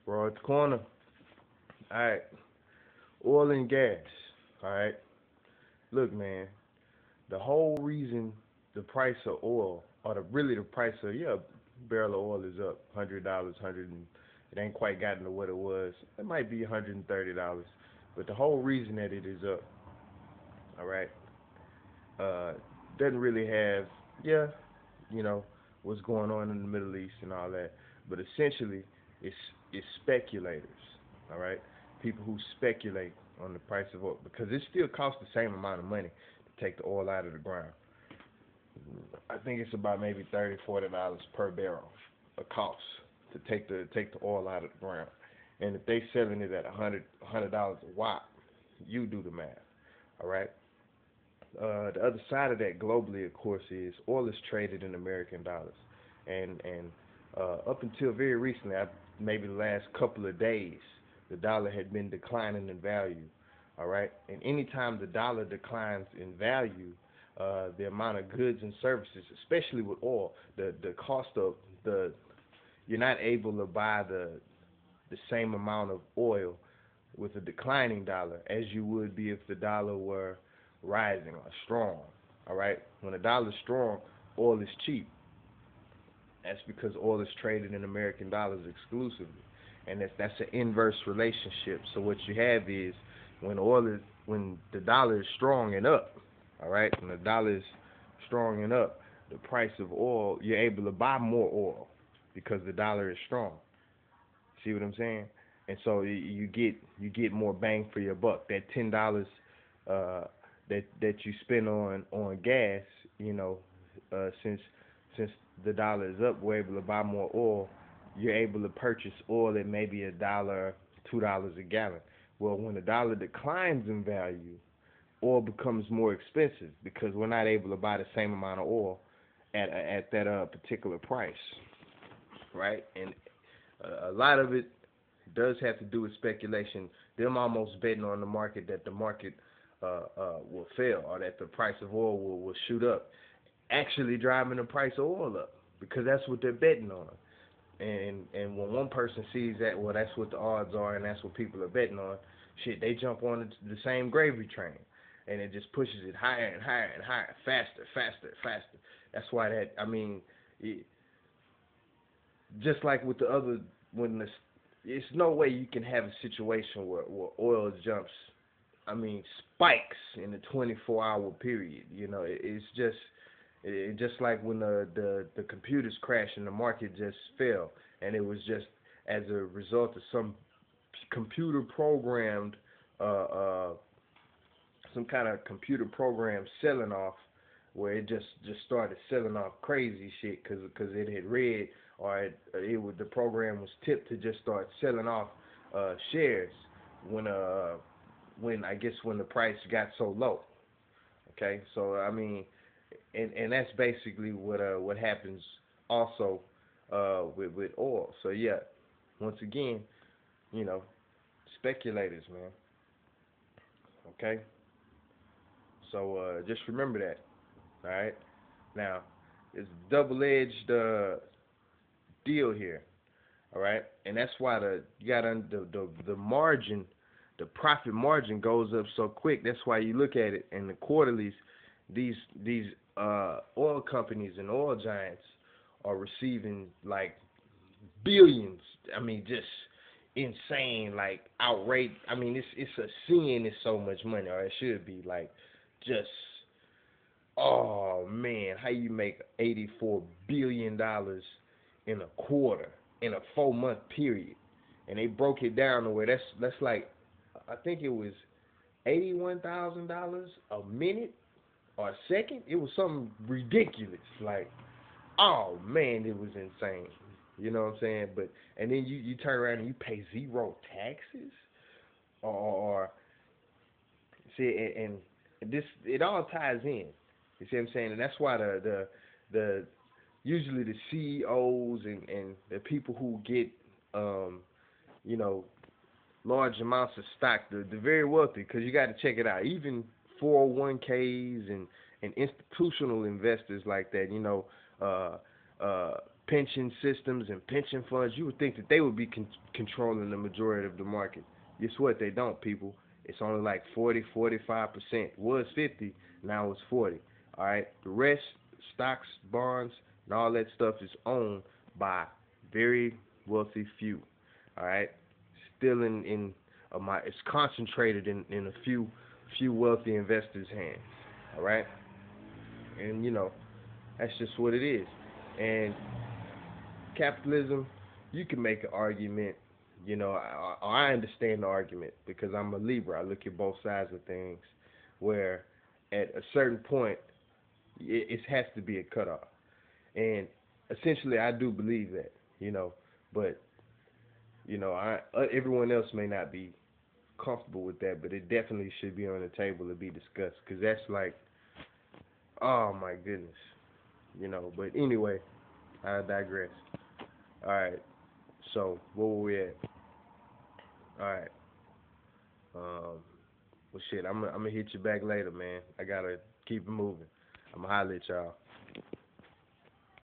We're at the corner. All right, oil and gas. All right, look, man. The whole reason the price of oil, or the price of barrel of oil is up $100, it ain't quite gotten to what it was. It might be $130, but the whole reason that it is up, all right, uh, doesn't really have yeah, you know, what's going on in the Middle East and all that, but essentially, it's it's speculators, all right, people who speculate on the price of oil because it still costs the same amount of money to take the oil out of the ground. I think it's about maybe $30, $40 per barrel a cost to take the oil out of the ground. And if they selling it at $100 a watt, you do the math. All right. The other side of that globally, of course, is oil is traded in American dollars, and up until very recently, maybe the last couple of days, the dollar had been declining in value. All right, and anytime the dollar declines in value, the amount of goods and services, especially with oil, the cost of the you're not able to buy the same amount of oil with a declining dollar as you would be if the dollar were rising or strong. All right, when the dollar is strong, oil is cheap. That's because oil is traded in American dollars exclusively, and that's an inverse relationship. So what you have is when the dollar is strong and up, all right, when the dollar is strong and up, the price of oil, you're able to buy more oil because the dollar is strong. See what I'm saying? And so you get more bang for your buck. That $10 uh, that you spend on gas, since the dollar is up, we're able to buy more oil. You're able to purchase oil at maybe $1, $2 a gallon. Well, when the dollar declines in value, oil becomes more expensive because we're not able to buy the same amount of oil at that particular price, right? And a lot of it does have to do with speculation. Them almost betting on the market that the market will fail or that the price of oil will shoot up, actually driving the price of oil up because that's what they're betting on. And when one person sees that, well, that's what the odds are, and that's what people are betting on. Shit, they jump on the same gravy train, and it just pushes it higher and higher and higher, faster, faster, faster. That's why just like with the other, it's no way you can have a situation where oil jumps, spikes in a 24-hour period. It's just like when the computers crashed and the market just fell, and it was just as a result of some computer programmed, some kind of computer program selling off, where it just started selling off crazy shit because it had read or the program was tipped to just start selling off shares when I guess when the price got so low. Okay, so and that's basically what happens also with oil. So yeah, once again, speculators, man. Okay, so just remember that. All right. Now, it's a double-edged deal here. All right, and that's why the margin, the profit margin goes up so quick. That's why you look at it in the quarterlies. These oil companies and oil giants are receiving like billions. Just insane, like outrage. It's a sin. It's so much money, or it should be like just. Oh man, how you make $84 billion in a quarter in a 4 month period? And they broke it down to where that's like I think it was $81,000 a minute or a second. It was something ridiculous. Like, oh man, it was insane. You know what I'm saying? But and then you turn around and you pay zero taxes, or see, and this it all ties in. You see what I'm saying? And that's why the usually the CEOs and the people who get you know large amounts of stock, the very wealthy, because you got to check it out. Even 401ks and institutional investors like that, uh, pension systems and pension funds, you would think that they would be controlling the majority of the market. Guess what? They don't, people. It's only like 40, 45%. Was 50, now it's 40. All right. The rest, stocks, bonds, and all that stuff is owned by very wealthy few. All right. Still it's concentrated in a few wealthy investors' hands. All right. And that's just what it is. And capitalism, you can make an argument. I understand the argument because I'm a Libra. I look at both sides of things. Where at a certain point, it has to be a cutoff. And essentially, I do believe that. But everyone else may not be comfortable with that, but it definitely should be on the table to be discussed because that's like, oh my goodness. But anyway, I digress. All right. So where were we at? All right. Well, shit. I'm gonna hit you back later, man. I gotta keep it moving. I'm gonna holler at y'all.